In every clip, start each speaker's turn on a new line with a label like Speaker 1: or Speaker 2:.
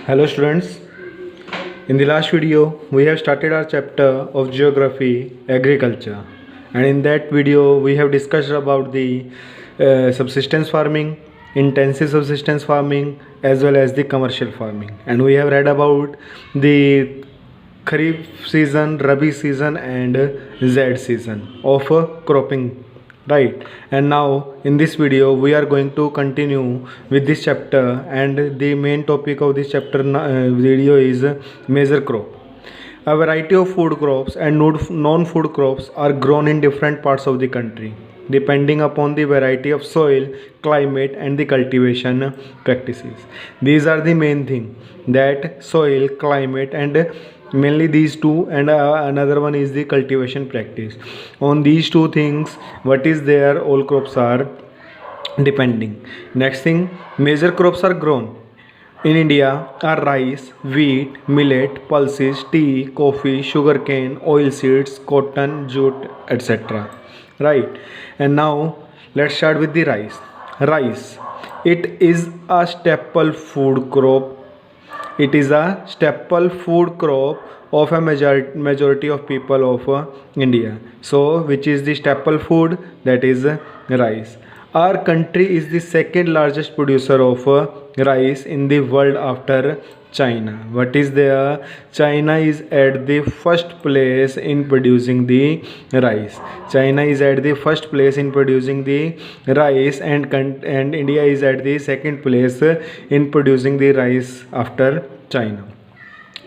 Speaker 1: Hello students, in the last video we have started our chapter of geography agriculture, and in that video we have discussed about the subsistence farming, intensive subsistence farming as well as the commercial farming, and we have read about the Kharif season, Rabi season and Z season of cropping, right? And now in this video we are going to continue with this chapter, and the main topic of this chapter video is major crop. A variety of food crops and non-food crops are grown in different parts of the country depending upon the variety of soil, climate and the cultivation practices. These are the main thing, that soil, climate and mainly these two, and another one is the cultivation practice. On these two things what is there, all crops are depending. Next thing, major crops are grown in India are rice, wheat, millet, pulses, tea, coffee, sugarcane, oilseeds, cotton, jute, etc. Right? And now let's start with the rice. Rice. It is a staple food crop. It is a staple food crop of a majority of people of India. So, which is the staple food? That is rice. Our country is the second largest producer of rice in the world after China. What is there? China is at the first place in producing the rice. China is at the first place in producing the rice, and India is at the second place in producing the rice after China.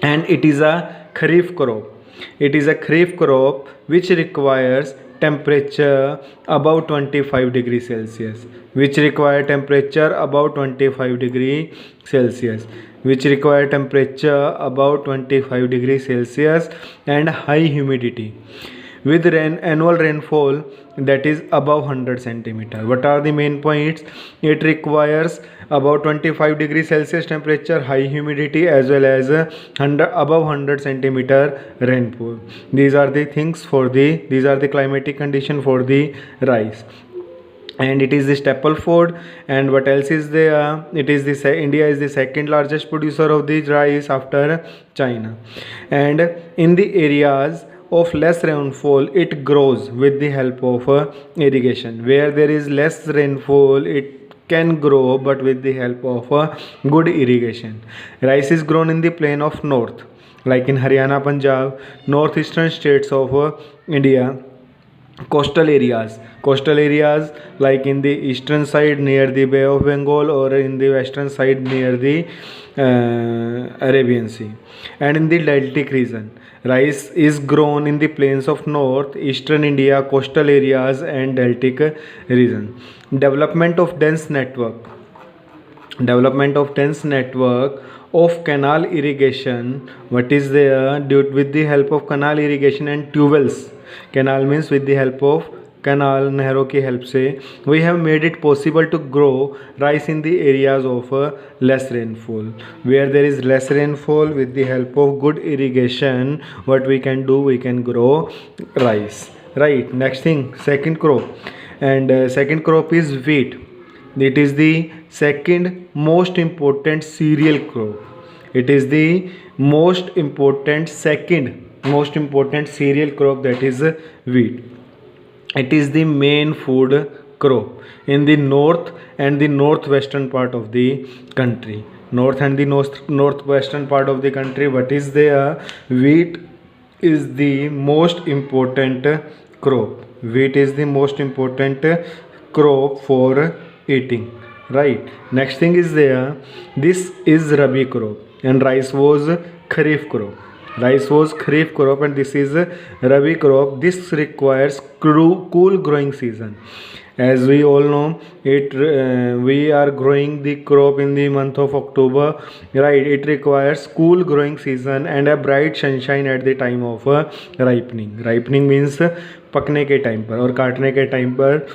Speaker 1: And it is a kharif crop. It is a kharif crop which requires temperature above 25 degrees Celsius, which require temperature above 25 degree Celsius, which require temperature above 25 degrees Celsius and high humidity with annual rainfall that is above 100 centimeter. What are the main points? It requires about 25 degrees Celsius temperature, high humidity as well as above 100 centimeter rainfall. These are the things for these are the climatic condition for the rice. And it is the staple food. And what else is there? It is the India is the second largest producer of the rice after China. And in the areas of less rainfall it grows with the help of irrigation. Where there is less rainfall it can grow, but with the help of good irrigation. Rice is grown in the plain of north, like in Haryana, Punjab, northeastern states of India. Coastal areas like in the eastern side near the Bay of Bengal, or in the western side near the Arabian Sea. And in the deltic region, rice is grown in the plains of north, eastern India, coastal areas and deltic region. Development of dense network of canal irrigation. What is there? With the help of canal irrigation and tubewells, canal means with the help of canal, नहरों की help से, we have made it possible to grow rice in the areas of less rainfall. Where there is less rainfall, with the help of good irrigation, what we can do? We can grow rice. Right. Next thing, second crop, and second crop is wheat. It is the second most important cereal crop. It is the second most important cereal crop, that is wheat. It is the main food crop in the north and the northwestern part of the country. North and the northwestern part of the country, what is there? Wheat is the most important crop. Wheat is the most important crop for eating. Right. Next thing is there, this is Rabi crop, and rice was Kharif crop. Rice was Kharif crop and this is Rabi crop. This requires cool growing season. As we all know, we are growing the crop in the month of October, right? It requires cool growing season and a bright sunshine at the time of ripening. Ripening means पकने के time पर और काटने के time पर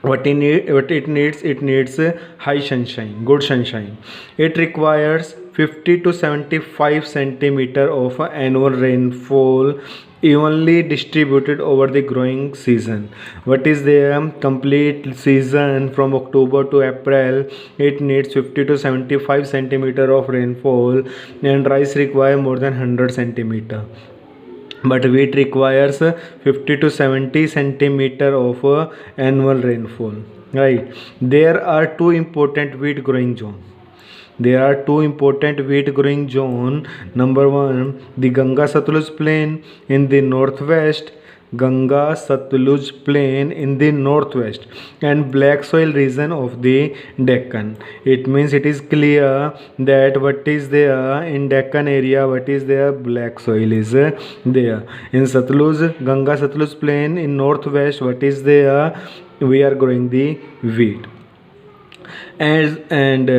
Speaker 1: what it needs high sunshine, good sunshine. It requires 50 to 75 centimeter of annual rainfall evenly distributed over the growing season. What is the complete season from October to April? It needs 50 to 75 centimeter of rainfall, and rice require more than 100 centimeter, but wheat requires 50 to 70 centimeter of annual rainfall, right? There are two important wheat growing zone. There are two important wheat growing zone. Number one, the Ganga Satluj plain in the northwest, Ganga Satluj plain in the northwest, and black soil region of the Deccan. It means it is clear that what is there in Deccan area, what is there, black soil is there. In Satluj, Ganga Satluj plain in northwest, what is there? We are growing the wheat. And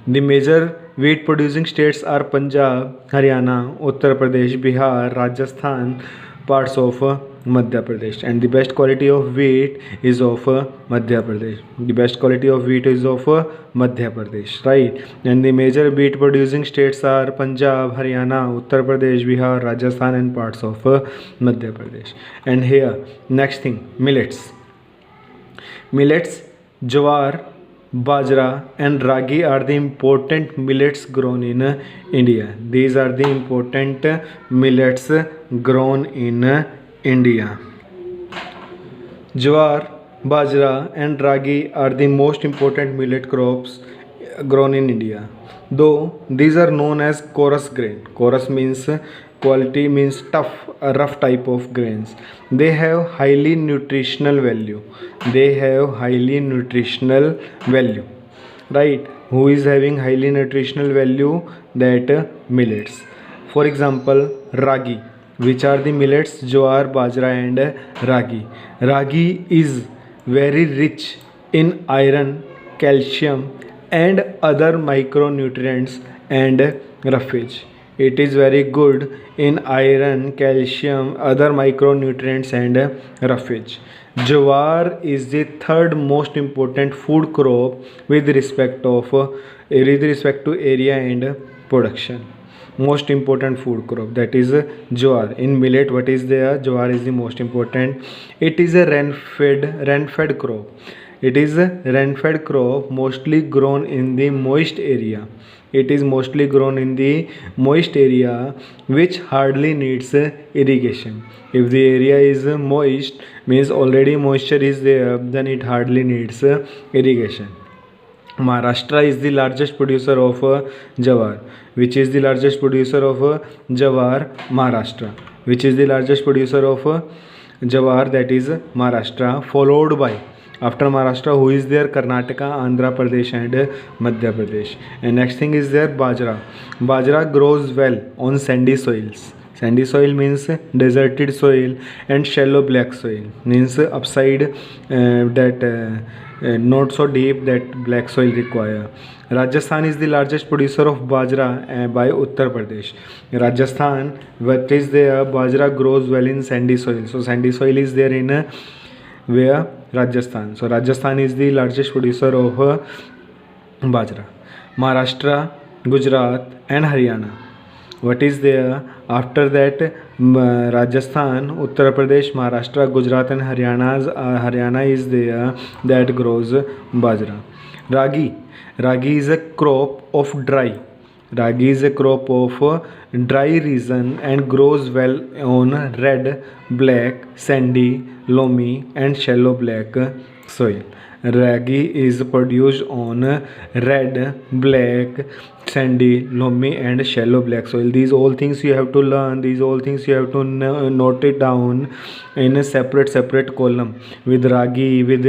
Speaker 1: the major wheat producing states are Punjab, Haryana, Uttar Pradesh, Bihar, Rajasthan, parts of Madhya Pradesh. And the best quality of wheat is of Madhya Pradesh. The best quality of wheat is of Madhya Pradesh, right? And the major wheat producing states are Punjab, Haryana, Uttar Pradesh, Bihar, Rajasthan, and parts of Madhya Pradesh. And here, next thing, millets. Millets, jawar, bajra, and ragi are the important millets grown in India. These are the important millets grown in India. Jawar, bajra, and ragi are the most important millet crops grown in India. Though these are known as chorus grain. Chorus means quality, means tough, a rough type of grains. They have highly nutritional value. They have highly nutritional value, right? Who is having highly nutritional value? That millets. For example, ragi. Which are the millets? Jowar, bajra, and ragi. Ragi is very rich in iron, calcium, and other micronutrients and roughage. It is very good in iron, calcium, other micronutrients, and roughage. Jowar is the third most important food crop with respect to area and production. Most important food crop, that is jowar. In millet, what is there? Jowar is the most important. It is a rain-fed crop. It is a rain-fed crop, mostly grown in the moist area. It is mostly grown in the moist area, which hardly needs irrigation. If the area is moist, means already moisture is there, then it hardly needs irrigation. Maharashtra is the largest producer of jawar. Which is the largest producer of jawar? Maharashtra. Which is the largest producer of jawar? That is Maharashtra, followed by, after Maharashtra, who is there? Karnataka, Andhra Pradesh, and Madhya Pradesh. And next thing is there bajra. Bajra grows well on sandy soils. Sandy soil means deserted soil, and shallow black soil means upside not so deep that black soil require. Rajasthan is the largest producer of bajra by Uttar Pradesh. Rajasthan, what is there? Bajra grows well in sandy soil. So sandy soil is there in where? Rajasthan. So Rajasthan is the largest producer of bajra. Maharashtra, Gujarat, and Haryana. What is there? After that, Rajasthan, Uttar Pradesh, Maharashtra, Gujarat, and Haryana is there that grows bajra. Ragi. Ragi is a crop of dry. Ragi is a crop of dry region and grows well on red, black, sandy, loamy, and shallow black soil. Ragi is produced on red, black, sandy, loamy, and shallow black soil. These all things you have to learn. These all things you have to note it down in a separate column, with ragi, with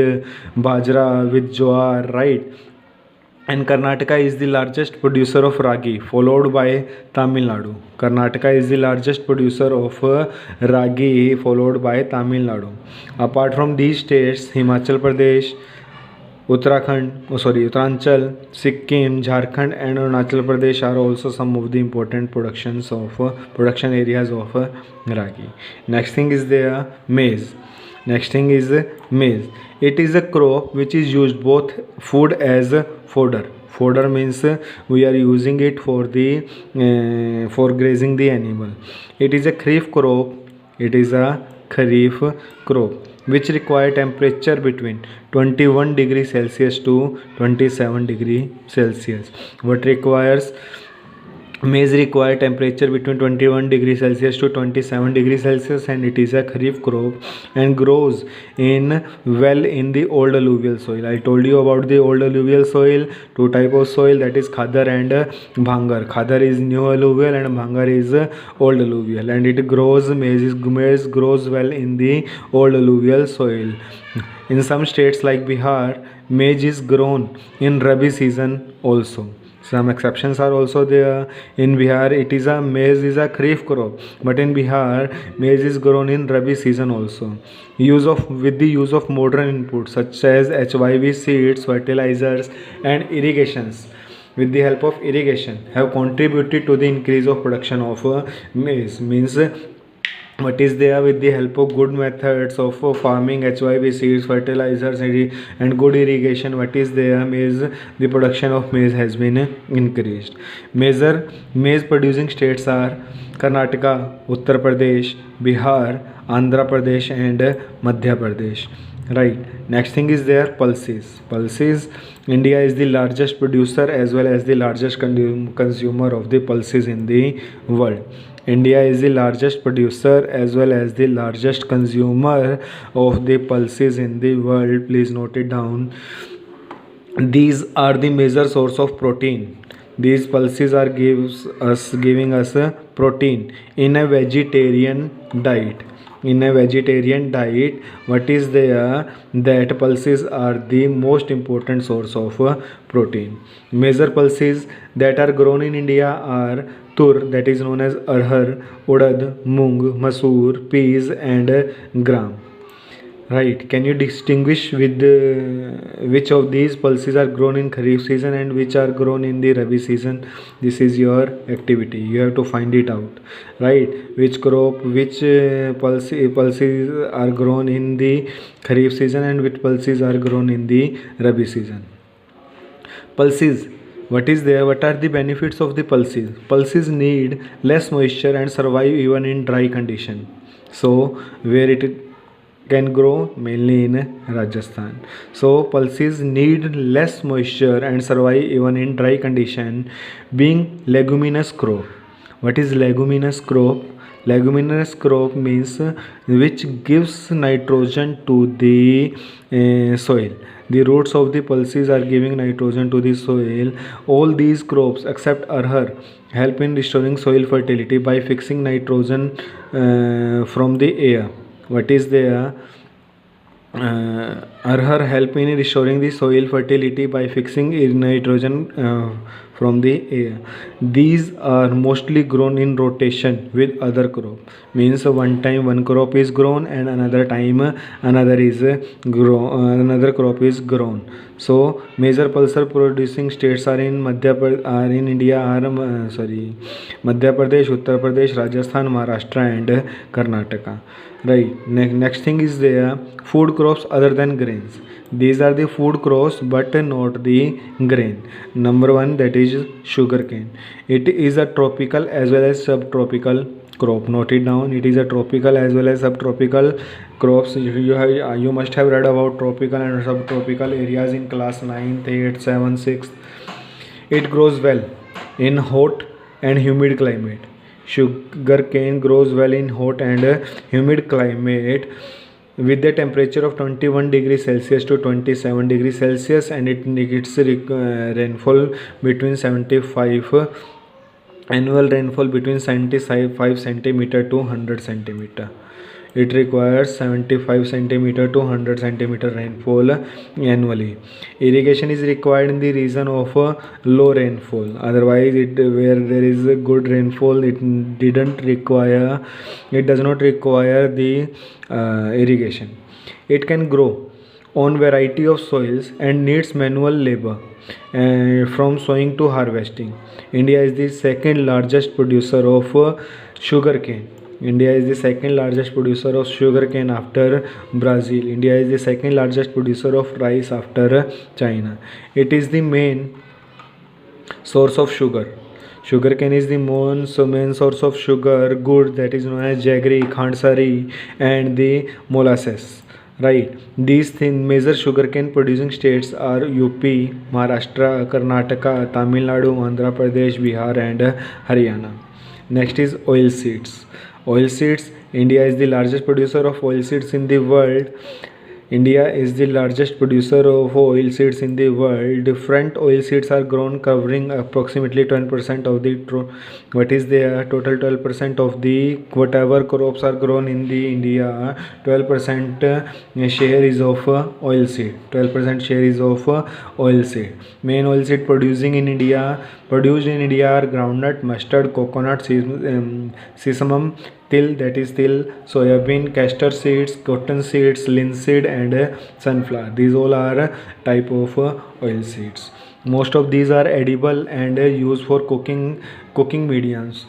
Speaker 1: bajra, with jowar, right? And Karnataka is the largest producer of ragi, followed by Tamil Nadu. Karnataka is the largest producer of ragi, followed by Tamil Nadu. Apart from these states, Himachal Pradesh, Uttaranchal, Sikkim, Jharkhand, and Arunachal Pradesh are also some of the important production areas of ragi. Next thing is there maize. It is a crop which is used both food as fodder Fodder means we are using it for the for grazing the animal. It is a kharif crop. It is a kharif crop which require temperature between 21 degree Celsius to 27 degree Celsius. What requires Maize require temperature between 21 degree Celsius to 27 degree Celsius, and it is a kharif crop and grows in well in the old alluvial soil. I told you about the old alluvial soil, two type of soil, that is khadar and bhangar. Khadar is new alluvial and bhangar is old alluvial, and it grows maize grows well in the old alluvial soil. In some states like Bihar, maize is grown in Rabi season also. Some exceptions are also there. In Bihar, maize is a kharif crop, but in Bihar, maize is grown in Rabi season also. With the use of modern inputs such as HYV seeds, fertilizers, and irrigations, with the help of irrigation, have contributed to the increase of production of maize. Means what is there, with the help of good methods of farming, HYV seeds, fertilizers, and good irrigation, what is there, maize, the production of maize has been increased. Major maize producing states are Karnataka, Uttar Pradesh, Bihar, Andhra Pradesh, and Madhya Pradesh. Right. Next thing is there pulses. Pulses. India is the largest producer as well as the largest consumer of the pulses in the world. India is the largest producer as well as the largest consumer of the pulses in the world. Please note it down. These are the major source of protein. These pulses are giving us a protein in a vegetarian diet. In a vegetarian diet, what is there, that pulses are the most important source of protein. Major pulses that are grown in India are tur, that is known as arhar, udad, mung, masoor, peas, and gram. Right. Can you distinguish with which of these pulses are grown in Kharif season and which are grown in the Rabi season? This is your activity. You have to find it out. Right. Which pulses are grown in the Kharif season and which pulses are grown in the Rabi season? Pulses. What is there? What are the benefits of the pulses? Pulses need less moisture and survive even in dry condition. So where it can grow? Mainly in Rajasthan. So pulses need less moisture and survive even in dry condition, being leguminous crop. What is leguminous crop? Leguminous crop means which gives nitrogen to the soil. The roots of the pulses are giving nitrogen to the soil. All these crops except arhar help in restoring soil fertility by fixing nitrogen from the air. What is there? Arhar help in restoring the soil fertility by fixing nitrogen from the air. These are mostly grown in rotation with other crop. Means one time one crop is grown and another time another crop is grown. So major pulsar producing states are in Madhya Pradesh, Uttar Pradesh, Rajasthan, Maharashtra, and Karnataka. Right. Next thing is there food crops other than grains. These are the food crops but not the grain. Number one, that is sugarcane. It is a tropical as well as subtropical crop. Note it down. It is a tropical as well as subtropical crops. You must have read about tropical and subtropical areas in class 9th, 8th, 7th, 6th. It grows well in hot and humid climate. Sugar cane grows well in hot and humid climate with the temperature of 21 degrees Celsius to 27 degrees Celsius, and its rainfall between 75 annual rainfall between 75 centimeter to 100 centimeter. It requires 75 centimeter to 100 centimeter rainfall annually. Irrigation is required in the region of low rainfall. Otherwise, where there is a good rainfall, it does not require the irrigation. It can grow on variety of soils and needs manual labor from sowing to harvesting. India is the second largest producer of sugarcane. India is the second largest producer of sugarcane after Brazil. India is the second largest producer of rice after China. It is the main Source of sugar. Sugarcane is the main source of sugar good, that is known as jaggery, khandsari, and the molasses. Right. These major sugarcane producing states are UP, Maharashtra, Karnataka, Tamil Nadu, Andhra Pradesh, Bihar, and Haryana. Next is oil seeds. Oil seeds. India is the largest producer of oil seeds in the world. India is the largest producer of oil seeds in the world. Different oil seeds are grown, covering approximately 10% of the what is the total 12% of the whatever crops are grown in the India. 12% share is of oil seed. 12% share is of oil seed. Main oil seed produced in India are groundnut, mustard, coconut, sesame, till, that is till, soybean, castor seeds, cotton seeds, linseed, and sunflower. These all are type of oil seeds. Most of these are edible and used for cooking mediums.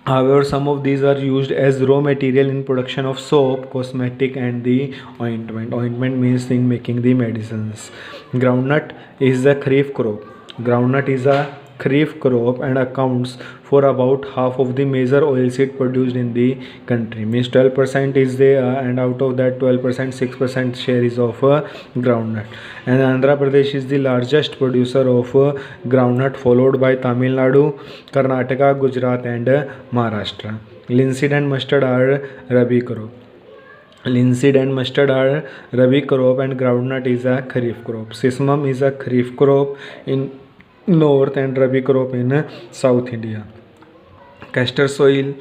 Speaker 1: However, some of these are used as raw material in production of soap, cosmetic, and the ointment. Ointment means in making the medicines. Groundnut is a kharif crop. Groundnut is a kharif crop and accounts for about half of the major oilseed produced in the country. Means 12% is there, and out of that 12%, 6% share is of groundnut. And Andhra Pradesh is the largest producer of groundnut, followed by Tamil Nadu, Karnataka, Gujarat, and Maharashtra. Linseed and mustard are rabi crop. Linseed and mustard are rabi crop, and groundnut is a kharif crop. Sesame is a kharif crop in north and rabi crop in South India. Castor seed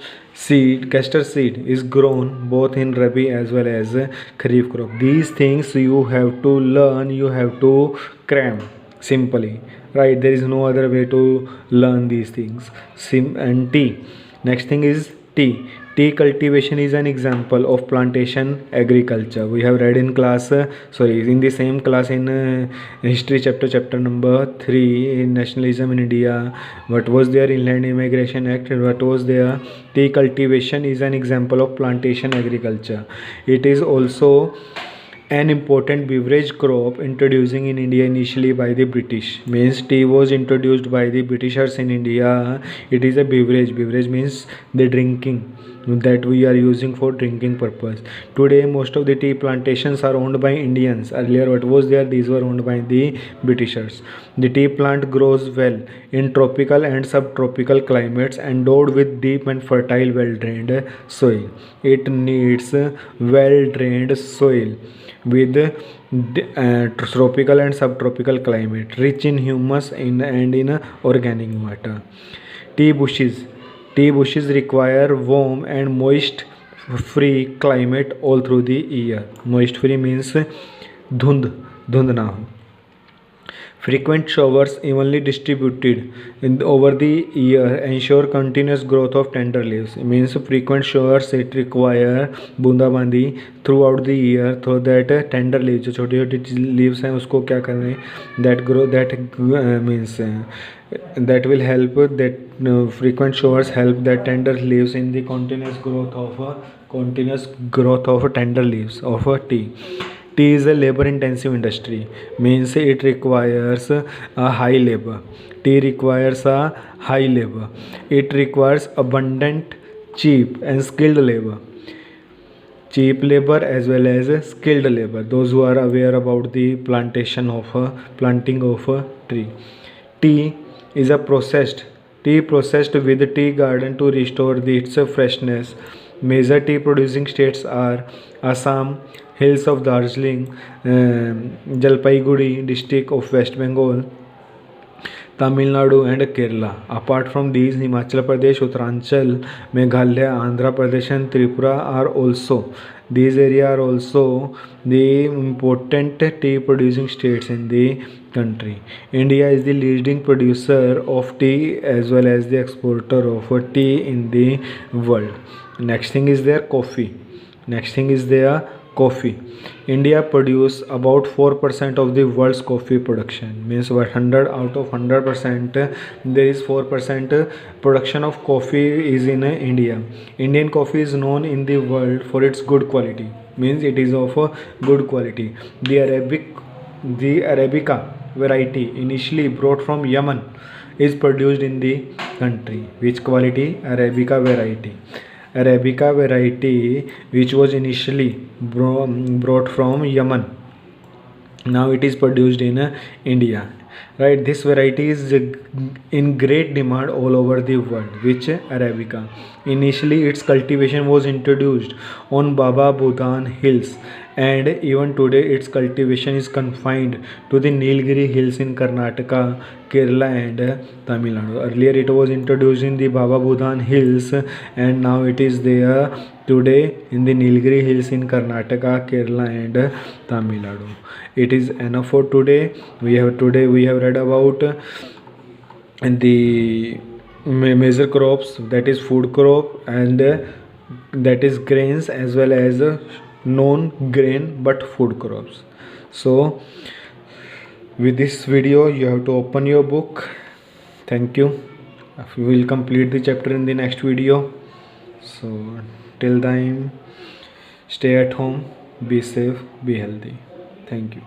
Speaker 1: is grown both in rabi as well as kharif crop. These things you have to learn, you have to cram simply, right? There is no other way to learn these things. And tea. Next thing is tea. Tea cultivation is an example of plantation agriculture. We have read in class, in the same class in history chapter number 3 in nationalism in India. What was there? Inland Immigration Act. What was there? Tea cultivation is an example of plantation agriculture. It is also an important beverage crop introducing in India initially by the British. Means tea was introduced by the Britishers in India. It is a beverage. Beverage means the drinking that we are using for drinking purpose. Today most of the tea plantations are owned by Indians. Earlier what was there? These were owned by the Britishers. The tea plant grows well in tropical and subtropical climates, endowed with deep and fertile well-drained soil. It needs well-drained soil with tropical and subtropical climate, rich in humus and in organic matter. Tea bushes. Tea bushes require warm and moist free climate all through the year. Moist free means dhund na ho. Frequent showers evenly distributed over the year ensure continuous growth of tender leaves. It means frequent showers it require बूंदाबांदी throughout the year so that tender leaves जो छोटी छोटी leaves हैं उसको क्या करने that grow that means that will help that frequent showers help that tender leaves in the continuous growth of tender leaves of a tea. Tea is a labor intensive industry, means it requires a high labor. Tea requires a high labor. It requires abundant, cheap and skilled labor. Cheap labor as well as skilled labor. Those who are aware about the planting of a tree. Tea is a processed with tea garden to restore its freshness. Major tea producing states are Assam, hills of Darjeeling, Jalpaiguri district of West Bengal, Tamil Nadu and Kerala. Apart from these, Himachal Pradesh, Uttaranchal, Meghalaya, Andhra Pradesh and Tripura are also. These areas are also the important tea producing states in the country. India is the leading producer of tea as well as the exporter of tea in the world. Next thing is their coffee. India produce about 4% of the world's coffee production. Means 100 out of 100%, there is 4% production of coffee is in India. Indian coffee is known in the world for its good quality. Means it is of a good quality. The Arabica variety initially brought from Yemen is produced in the country. Which quality? Arabica variety. Arabica variety which was initially brought from Yemen, now it is produced in India, right? This variety is in great demand all over the world. Which Arabica, initially its cultivation was introduced on Baba Budhan hills, and even today its cultivation is confined to the Nilgiri hills in Karnataka, Kerala and Tamil Nadu. Earlier it was introduced in the Baba Budhan hills, and now it is there today in the Nilgiri hills in Karnataka, Kerala and Tamil Nadu. It is enough for today. We have read about the major crops, that is food crop, and that is grains, as well as non grain but food crops. So with this video you have to open your book. Thank you. We will complete the chapter in the next video. So till then, stay at home, be safe, be healthy. Thank you.